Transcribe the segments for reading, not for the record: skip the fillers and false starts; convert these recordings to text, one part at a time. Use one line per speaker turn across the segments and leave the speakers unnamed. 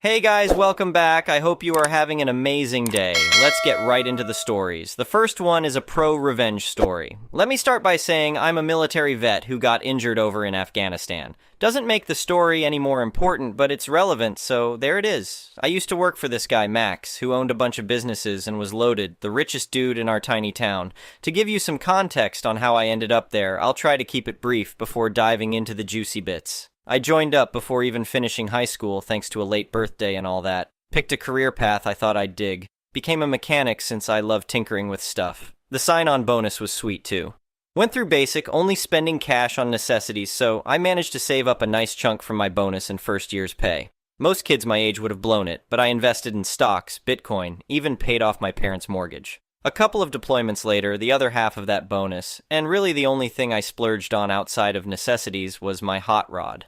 Hey guys, welcome back. I hope you are having an amazing day. Let's get right into the stories. The first one is a pro-revenge story. Let me start by saying I'm a military vet who got injured over in Afghanistan. Doesn't make the story any more important, but it's relevant, so there it is. I used to work for this guy, Max, who owned a bunch of businesses and was loaded, the richest dude in our tiny town. To give you some context on how I ended up there, I'll try to keep it brief before diving into the juicy bits. I joined up before even finishing high school thanks to a late birthday and all that. Picked a career path I thought I'd dig. Became a mechanic since I love tinkering with stuff. The sign-on bonus was sweet too. Went through basic, only spending cash on necessities, so I managed to save up a nice chunk from my bonus and first year's pay. Most kids my age would have blown it, but I invested in stocks, Bitcoin, even paid off my parents' mortgage. A couple of deployments later, the other half of that bonus, and really the only thing I splurged on outside of necessities, was my hot rod.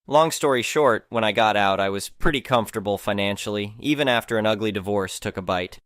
Long story short, when I got out, I was pretty comfortable financially, even after an ugly divorce took a bite.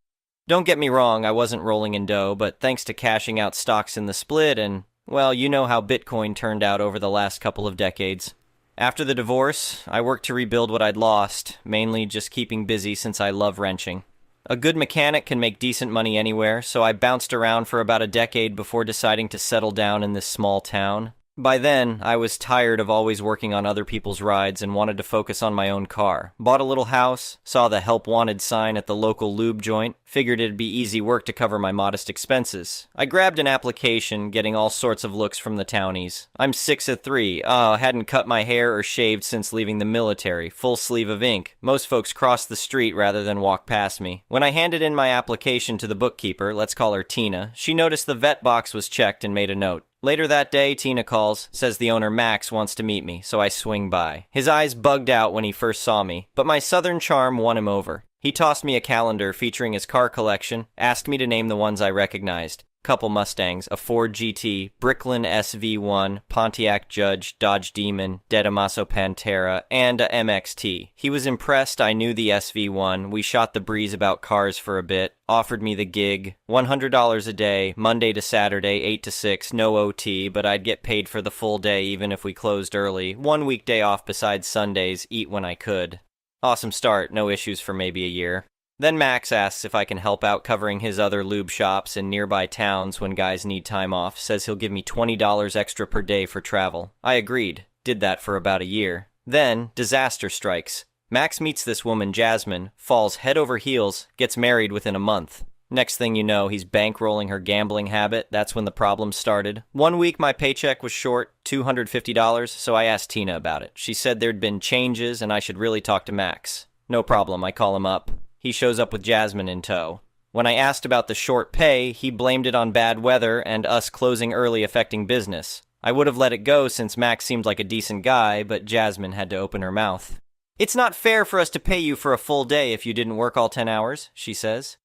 Don't get me wrong, I wasn't rolling in dough, but thanks to cashing out stocks in the split and, well, you know how Bitcoin turned out over the last couple of decades. After the divorce, I worked to rebuild what I'd lost, mainly just keeping busy since I love wrenching. A good mechanic can make decent money anywhere, so I bounced around for about a decade before deciding to settle down in this small town. By then, I was tired of always working on other people's rides and wanted to focus on my own car. Bought a little house, saw the help wanted sign at the local lube joint, figured it'd be easy work to cover my modest expenses. I grabbed an application, getting all sorts of looks from the townies. I'm 6'3", hadn't cut my hair or shaved since leaving the military, full sleeve of ink. Most folks cross the street rather than walk past me. When I handed in my application to the bookkeeper, let's call her Tina, she noticed the vet box was checked and made a note. Later that day, Tina calls, says the owner Max wants to meet me, so I swing by. His eyes bugged out when he first saw me, but my southern charm won him over. He tossed me a calendar featuring his car collection, asked me to name the ones I recognized. Couple Mustangs, a Ford GT, Bricklin SV1, Pontiac Judge, Dodge Demon, Dedamaso Pantera, and a MXT. He was impressed I knew the SV1, we shot the breeze about cars for a bit, offered me the gig, $100 a day, Monday to Saturday, 8 to 6, no OT, but I'd get paid for the full day even if we closed early, one weekday off besides Sundays, eat when I could. Awesome start, no issues for maybe a year. Then Max asks if I can help out covering his other lube shops in nearby towns when guys need time off, says he'll give me $20 extra per day for travel. I agreed, did that for about a year. Then, disaster strikes. Max meets this woman, Jasmine, falls head over heels, gets married within a month. Next thing you know, he's bankrolling her gambling habit. That's when the problems started. One week my paycheck was short, $250, so I asked Tina about it. She said there'd been changes and I should really talk to Max. No problem, I call him up. He shows up with Jasmine in tow. When I asked about the short pay, he blamed it on bad weather and us closing early affecting business. I would have let it go since Max seemed like a decent guy, but Jasmine had to open her mouth. "It's not fair for us to pay you for a full day if you didn't work all 10 hours, she says.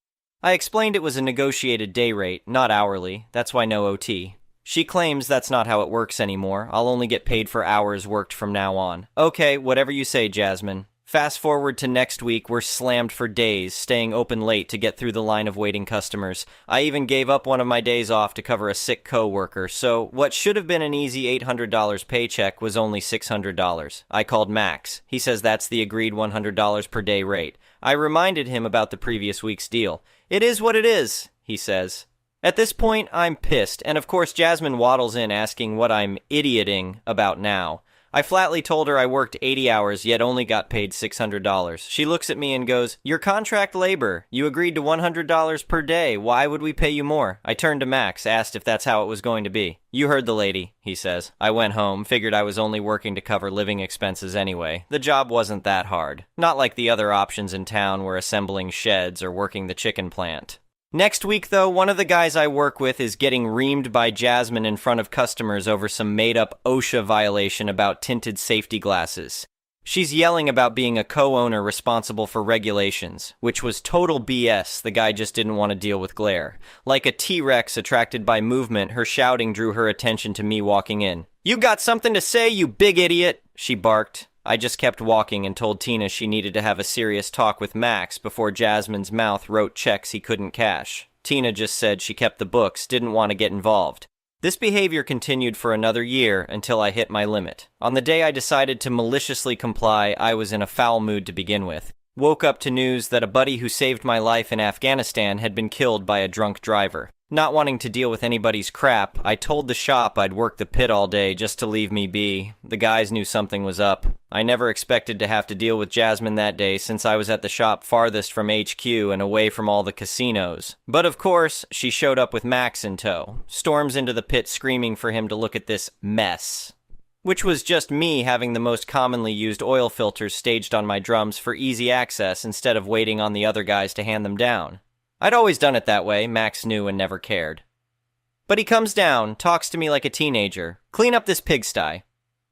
I explained it was a negotiated day rate, not hourly, that's why no OT. She claims that's not how it works anymore, I'll only get paid for hours worked from now on. Okay, whatever you say, Jasmine. Fast forward to next week, we're slammed for days, staying open late to get through the line of waiting customers. I even gave up one of my days off to cover a sick co-worker, so what should have been an easy $800 paycheck was only $600. I called Max. He says that's the agreed $100 per day rate. I reminded him about the previous week's deal. It is what it is, he says. At this point, I'm pissed, and of course Jasmine waddles in asking what I'm idioting about now. I flatly told her I worked 80 hours, yet only got paid $600. She looks at me and goes, "You're contract labor. You agreed to $100 per day. Why would we pay you more?" I turned to Max, asked if that's how it was going to be. "You heard the lady," he says. I went home, figured I was only working to cover living expenses anyway. The job wasn't that hard. Not like the other options in town were assembling sheds or working the chicken plant. Next week, though, one of the guys I work with is getting reamed by Jasmine in front of customers over some made-up OSHA violation about tinted safety glasses. She's yelling about being a co-owner responsible for regulations, which was total BS. The guy just didn't want to deal with glare. Like a T-Rex attracted by movement, her shouting drew her attention to me walking in. "You got something to say, you big idiot?" she barked. I just kept walking and told Tina she needed to have a serious talk with Max before Jasmine's mouth wrote checks he couldn't cash. Tina just said she kept the books, didn't want to get involved. This behavior continued for another year until I hit my limit. On the day I decided to maliciously comply, I was in a foul mood to begin with. Woke up to news that a buddy who saved my life in Afghanistan had been killed by a drunk driver. Not wanting to deal with anybody's crap, I told the shop I'd work the pit all day just to leave me be. The guys knew something was up. I never expected to have to deal with Jasmine that day since I was at the shop farthest from HQ and away from all the casinos. But of course, she showed up with Max in tow, storms into the pit screaming for him to look at this mess. Which was just me having the most commonly used oil filters staged on my drums for easy access instead of waiting on the other guys to hand them down. I'd always done it that way, Max knew and never cared. But he comes down, talks to me like a teenager. Clean up this pigsty.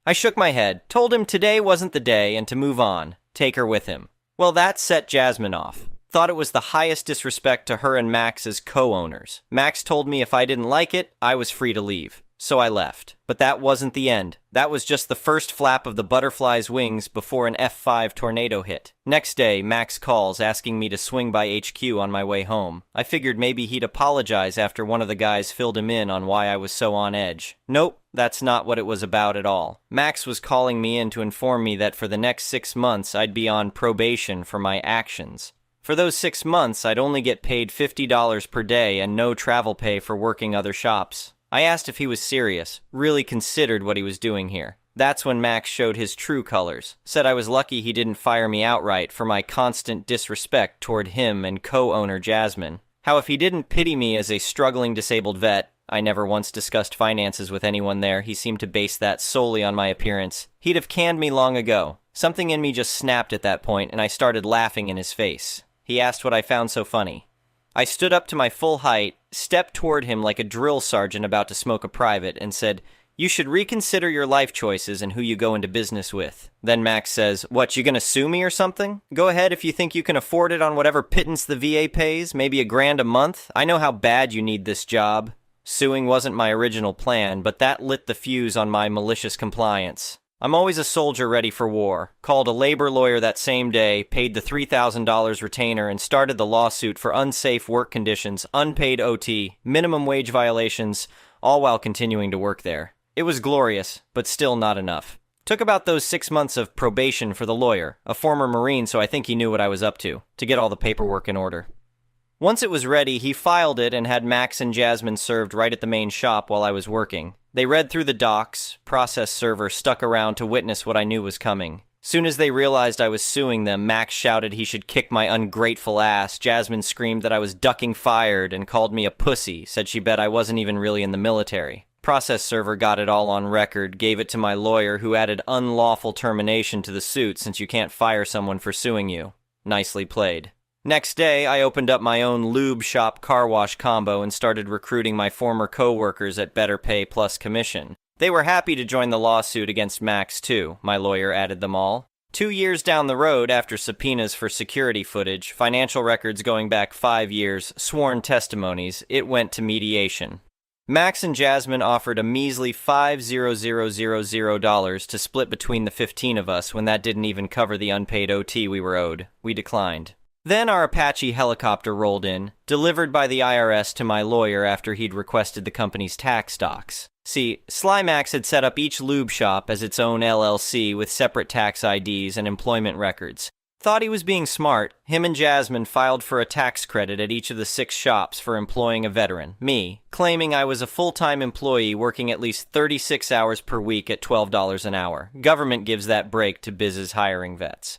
I shook my head, told him today wasn't the day and to move on, take her with him. Well, that set Jasmine off. Thought it was the highest disrespect to her and Max as co-owners. Max told me if I didn't like it, I was free to leave. So I left. But that wasn't the end. That was just the first flap of the butterfly's wings before an F5 tornado hit. Next day, Max calls asking me to swing by HQ on my way home. I figured maybe he'd apologize after one of the guys filled him in on why I was so on edge. Nope, that's not what it was about at all. Max was calling me in to inform me that for the next 6 months I'd be on probation for my actions. For those 6 months, I'd only get paid $50 per day and no travel pay for working other shops. I asked if he was serious, really considered what he was doing here. That's when Max showed his true colors, said I was lucky he didn't fire me outright for my constant disrespect toward him and co-owner Jasmine. How if he didn't pity me as a struggling disabled vet, I never once discussed finances with anyone there, he seemed to base that solely on my appearance, he'd have canned me long ago. Something in me just snapped at that point and I started laughing in his face. He asked what I found so funny. I stood up to my full height, stepped toward him like a drill sergeant about to smoke a private, and said, "You should reconsider your life choices and who you go into business with." Then Max says, "What, you gonna sue me or something? Go ahead if you think you can afford it on whatever pittance the VA pays, maybe $1,000 a month. I know how bad you need this job." Suing wasn't my original plan, but that lit the fuse on my malicious compliance. I'm always a soldier ready for war. Called a labor lawyer that same day, paid the $3,000 retainer, and started the lawsuit for unsafe work conditions, unpaid OT, minimum wage violations, all while continuing to work there. It was glorious, but still not enough. Took about those 6 months of probation for the lawyer, a former Marine, so I think he knew what I was up to get all the paperwork in order. Once it was ready, he filed it and had Max and Jasmine served right at the main shop while I was working. They read through the docs, process server stuck around to witness what I knew was coming. Soon as they realized I was suing them, Max shouted he should kick my ungrateful ass, Jasmine screamed that I was ducking fired and called me a pussy, said she bet I wasn't even really in the military. Process server got it all on record, gave it to my lawyer who added unlawful termination to the suit since you can't fire someone for suing you. Nicely played. Next day, I opened up my own lube shop car wash combo and started recruiting my former co-workers at better pay plus commission. They were happy to join the lawsuit against Max too, my lawyer added them all. 2 years down the road, after subpoenas for security footage, financial records going back 5 years, sworn testimonies, it went to mediation. Max and Jasmine offered a measly $5,000 to split between the 15 of us when that didn't even cover the unpaid OT we were owed. We declined. Then our Apache helicopter rolled in, delivered by the IRS to my lawyer after he'd requested the company's tax docs. See, Sly Max had set up each lube shop as its own LLC with separate tax IDs and employment records. Thought he was being smart, him and Jasmine filed for a tax credit at each of the 6 shops for employing a veteran, me, claiming I was a full-time employee working at least 36 hours per week at $12 an hour. Government gives that break to biz's hiring vets.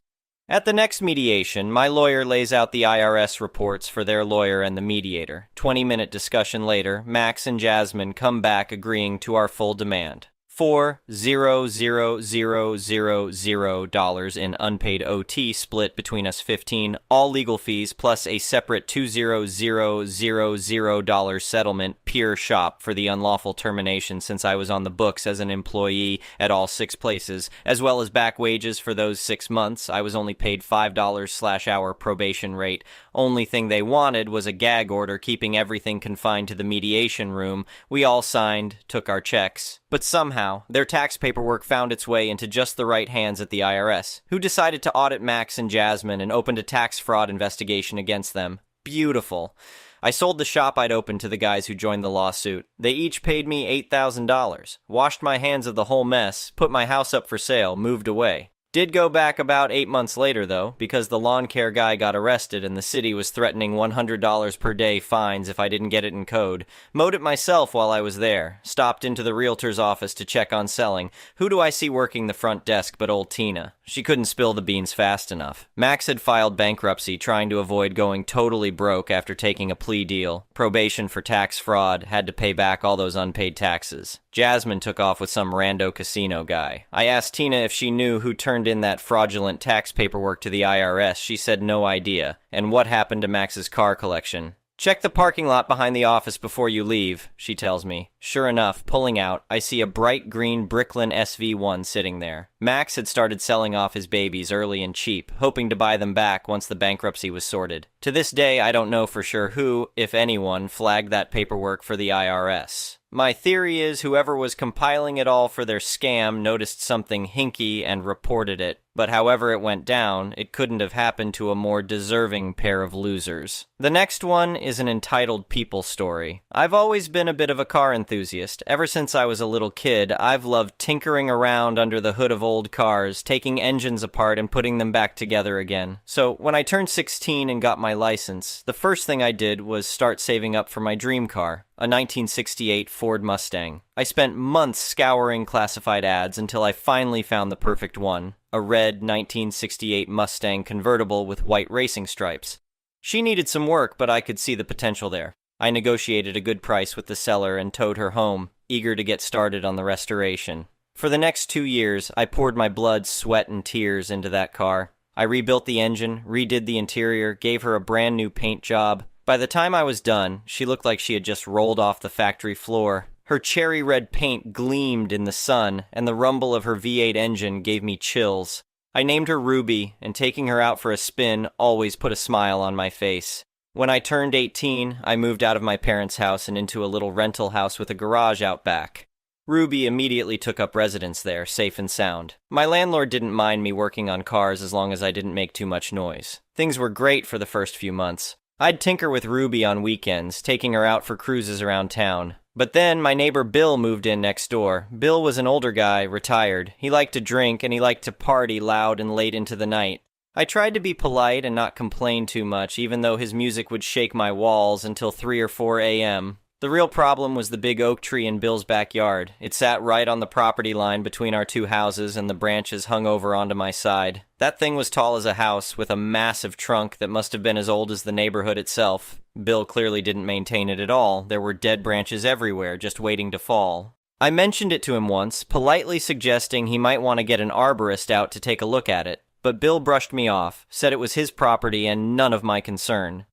At the next mediation, my lawyer lays out the IRS reports for their lawyer and the mediator. 20-minute discussion later, Max and Jasmine come back agreeing to our full demand. $4,000 in unpaid OT split between us 15, all legal fees, plus a separate $2,000 settlement peer shop for the unlawful termination since I was on the books as an employee at all 6 places, as well as back wages for those 6 months. I was only paid $5/hour probation rate. Only thing they wanted was a gag order keeping everything confined to the mediation room. We all signed, took our checks. But somehow, their tax paperwork found its way into just the right hands at the IRS, who decided to audit Max and Jasmine and opened a tax fraud investigation against them. Beautiful. I sold the shop I'd opened to the guys who joined the lawsuit. They each paid me $8,000, washed my hands of the whole mess, put my house up for sale, moved away. Did go back about 8 months later, though, because the lawn care guy got arrested and the city was threatening $100 per day fines if I didn't get it in code. Mowed it myself while I was there. Stopped into the realtor's office to check on selling. Who do I see working the front desk but old Tina? She couldn't spill the beans fast enough. Max had filed bankruptcy, trying to avoid going totally broke after taking a plea deal. Probation for tax fraud, had to pay back all those unpaid taxes. Jasmine took off with some rando casino guy. I asked Tina if she knew who turned in that fraudulent tax paperwork to the IRS. She said no idea. And what happened to Max's car collection? Check the parking lot behind the office before you leave, she tells me. Sure enough, pulling out, I see a bright green Bricklin SV1 sitting there. Max had started selling off his babies early and cheap, hoping to buy them back once the bankruptcy was sorted. To this day, I don't know for sure who, if anyone, flagged that paperwork for the IRS. My theory is whoever was compiling it all for their scam noticed something hinky and reported it, but however it went down, it couldn't have happened to a more deserving pair of losers. The next one is an entitled people story. I've always been a bit of a car enthusiast. Ever since I was a little kid, I've loved tinkering around under the hood of old cars, taking engines apart and putting them back together again. So when I turned 16 and got my license, the first thing I did was start saving up for my dream car, a 1968 Ford Mustang. I spent months scouring classified ads until I finally found the perfect one, a red 1968 Mustang convertible with white racing stripes. She needed some work, but I could see the potential there. I negotiated a good price with the seller and towed her home, eager to get started on the restoration. For the next 2 years, I poured my blood, sweat, and tears into that car. I rebuilt the engine, redid the interior, gave her a brand new paint job. By the time I was done, she looked like she had just rolled off the factory floor. Her cherry red paint gleamed in the sun, and the rumble of her V8 engine gave me chills. I named her Ruby, and taking her out for a spin always put a smile on my face. When I turned 18, I moved out of my parents' house and into a little rental house with a garage out back. Ruby immediately took up residence there, safe and sound. My landlord didn't mind me working on cars as long as I didn't make too much noise. Things were great for the first few months. I'd tinker with Ruby on weekends, taking her out for cruises around town. But then my neighbor Bill moved in next door. Bill was an older guy, retired. He liked to drink and he liked to party loud and late into the night. I tried to be polite and not complain too much, even though his music would shake my walls until 3 or 4 a.m. The real problem was the big oak tree in Bill's backyard. It sat right on the property line between our two houses and the branches hung over onto my side. That thing was tall as a house, with a massive trunk that must have been as old as the neighborhood itself. Bill clearly didn't maintain it at all. There were dead branches everywhere, just waiting to fall. I mentioned it to him once, politely suggesting he might want to get an arborist out to take a look at it. But Bill brushed me off, said it was his property and none of my concern.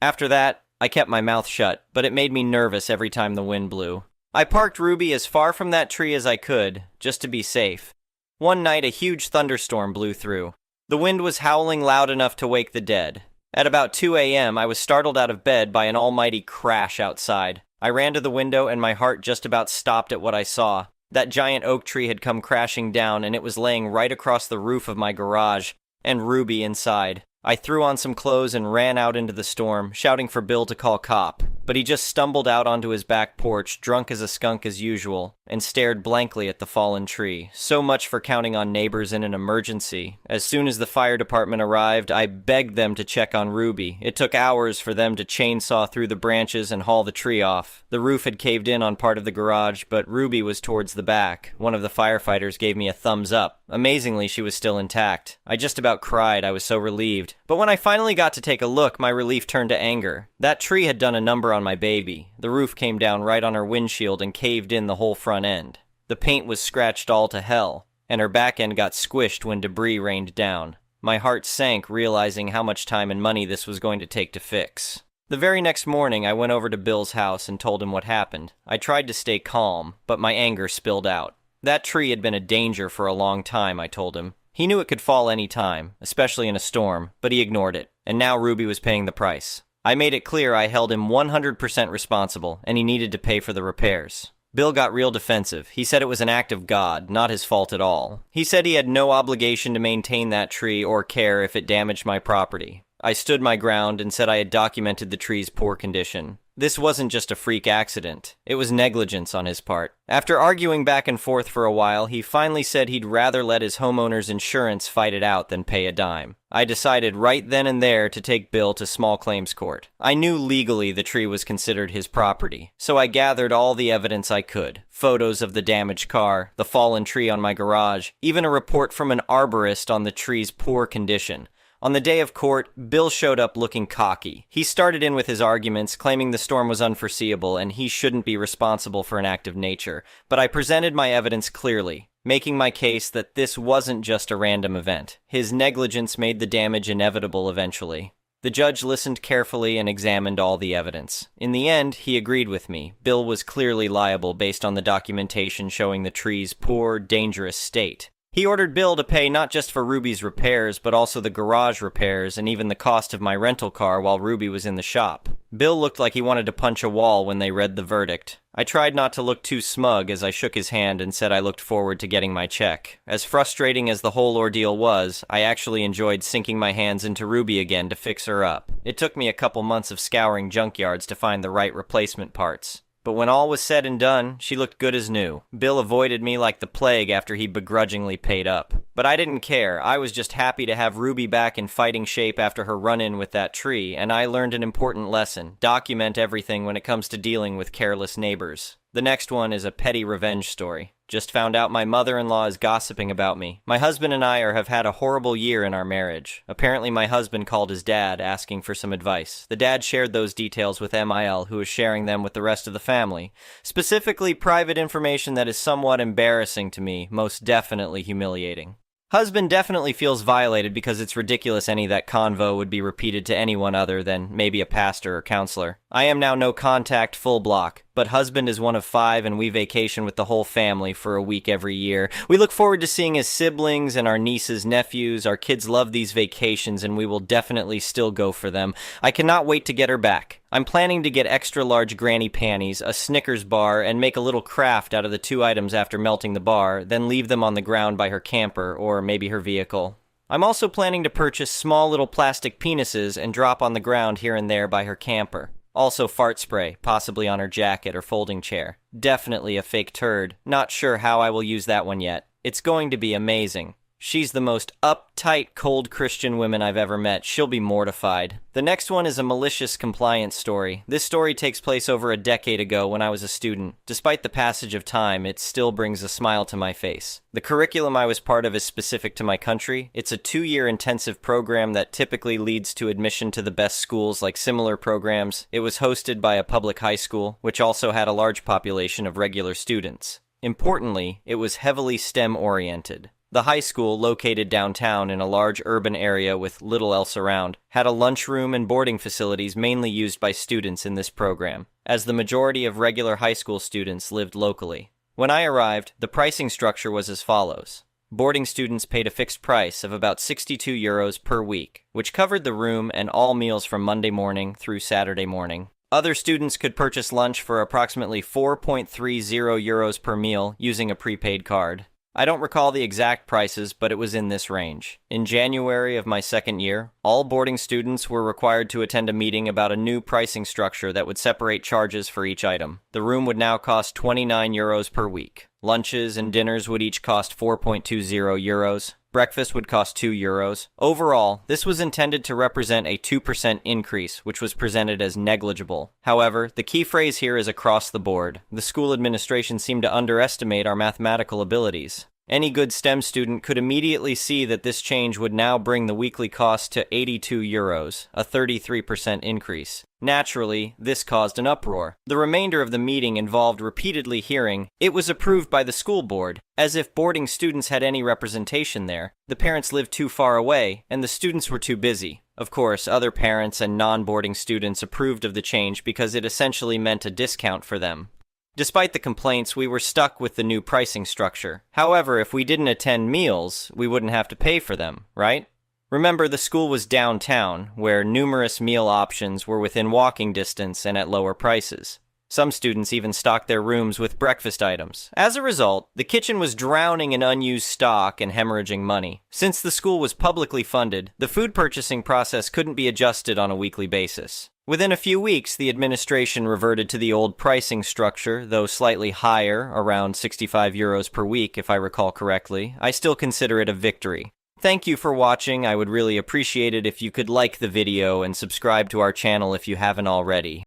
After that, I kept my mouth shut, but it made me nervous every time the wind blew. I parked Ruby as far from that tree as I could, just to be safe. One night, a huge thunderstorm blew through. The wind was howling loud enough to wake the dead. At about 2 a.m., I was startled out of bed by an almighty crash outside. I ran to the window and my heart just about stopped at what I saw. That giant oak tree had come crashing down and it was laying right across the roof of my garage, and Ruby inside. I threw on some clothes and ran out into the storm, shouting for Bill to call cop. But he just stumbled out onto his back porch, drunk as a skunk as usual, and stared blankly at the fallen tree. So much for counting on neighbors in an emergency. As soon as the fire department arrived, I begged them to check on Ruby. It took hours for them to chainsaw through the branches and haul the tree off. The roof had caved in on part of the garage, but Ruby was towards the back. One of the firefighters gave me a thumbs up. Amazingly, she was still intact. I just about cried. I was so relieved. But when I finally got to take a look, my relief turned to anger. That tree had done a number on my baby. The roof came down right on her windshield and caved in the whole front end. The paint was scratched all to hell, and her back end got squished when debris rained down. My heart sank, realizing how much time and money this was going to take to fix. The very next morning, I went over to Bill's house and told him what happened. I tried to stay calm, but my anger spilled out. That tree had been a danger for a long time, I told him. He knew it could fall any time, especially in a storm, but he ignored it, and now Ruby was paying the price. I made it clear I held him 100% responsible, and he needed to pay for the repairs. Bill got real defensive. He said it was an act of God, not his fault at all. He said he had no obligation to maintain that tree or care if it damaged my property. I stood my ground and said I had documented the tree's poor condition. This wasn't just a freak accident. It was negligence on his part. After arguing back and forth for a while, he finally said he'd rather let his homeowner's insurance fight it out than pay a dime. I decided right then and there to take Bill to small claims court. I knew legally the tree was considered his property, so I gathered all the evidence I could. Photos of the damaged car, the fallen tree on my garage, even a report from an arborist on the tree's poor condition. On the day of court, Bill showed up looking cocky. He started in with his arguments, claiming the storm was unforeseeable and he shouldn't be responsible for an act of nature. But I presented my evidence clearly, making my case that this wasn't just a random event. His negligence made the damage inevitable eventually. The judge listened carefully and examined all the evidence. In the end, he agreed with me. Bill was clearly liable based on the documentation showing the tree's poor, dangerous state. He ordered Bill to pay not just for Ruby's repairs, but also the garage repairs and even the cost of my rental car while Ruby was in the shop. Bill looked like he wanted to punch a wall when they read the verdict. I tried not to look too smug as I shook his hand and said I looked forward to getting my check. As frustrating as the whole ordeal was, I actually enjoyed sinking my hands into Ruby again to fix her up. It took me a couple months of scouring junkyards to find the right replacement parts. But when all was said and done, she looked good as new. Bill avoided me like the plague after he begrudgingly paid up. But I didn't care. I was just happy to have Ruby back in fighting shape after her run-in with that tree, and I learned an important lesson. Document everything when it comes to dealing with careless neighbors. The next one is a petty revenge story. Just found out my mother-in-law is gossiping about me. My husband and I have had a horrible year in our marriage. Apparently my husband called his dad asking for some advice. The dad shared those details with MIL, who is sharing them with the rest of the family. Specifically, private information that is somewhat embarrassing to me, most definitely humiliating. Husband definitely feels violated because it's ridiculous any of that convo would be repeated to anyone other than maybe a pastor or counselor. I am now no contact full block, but husband is one of 5 and we vacation with the whole family for a week every year. We look forward to seeing his siblings and our nieces, nephews. Our kids love these vacations and we will definitely still go for them. I cannot wait to get her back. I'm planning to get extra large granny panties, a Snickers bar, and make a little craft out of the 2 items after melting the bar, then leave them on the ground by her camper or maybe her vehicle. I'm also planning to purchase small little plastic penises and drop on the ground here and there by her camper. Also fart spray, possibly on her jacket or folding chair. Definitely a fake turd. Not sure how I will use that one yet. It's going to be amazing. She's the most uptight, cold Christian woman I've ever met. She'll be mortified. The next one is a malicious compliance story. This story takes place over a decade ago when I was a student. Despite the passage of time, it still brings a smile to my face. The curriculum I was part of is specific to my country. It's a 2-year intensive program that typically leads to admission to the best schools like similar programs. It was hosted by a public high school, which also had a large population of regular students. Importantly, it was heavily STEM-oriented. The high school, located downtown in a large urban area with little else around, had a lunchroom and boarding facilities mainly used by students in this program, as the majority of regular high school students lived locally. When I arrived, the pricing structure was as follows. Boarding students paid a fixed price of about €62 per week, which covered the room and all meals from Monday morning through Saturday morning. Other students could purchase lunch for approximately €4.30 per meal using a prepaid card. I don't recall the exact prices, but it was in this range. In January of my second year, all boarding students were required to attend a meeting about a new pricing structure that would separate charges for each item. The room would now cost €29 per week. Lunches and dinners would each cost €4.20. Breakfast would cost €2. Overall, this was intended to represent a 2% increase, which was presented as negligible. However, the key phrase here is across the board. The school administration seemed to underestimate our mathematical abilities. Any good STEM student could immediately see that this change would now bring the weekly cost to €82, a 33% increase. Naturally, this caused an uproar. The remainder of the meeting involved repeatedly hearing, "It was approved by the school board," as if boarding students had any representation there. The parents lived too far away, and the students were too busy. Of course, other parents and non-boarding students approved of the change because it essentially meant a discount for them. Despite the complaints, we were stuck with the new pricing structure. However, if we didn't attend meals, we wouldn't have to pay for them, right? Remember, the school was downtown, where numerous meal options were within walking distance and at lower prices. Some students even stocked their rooms with breakfast items. As a result, the kitchen was drowning in unused stock and hemorrhaging money. Since the school was publicly funded, the food purchasing process couldn't be adjusted on a weekly basis. Within a few weeks, the administration reverted to the old pricing structure, though slightly higher, around 65 euros per week if I recall correctly. I still consider it a victory. Thank you for watching. I would really appreciate it if you could like the video and subscribe to our channel if you haven't already.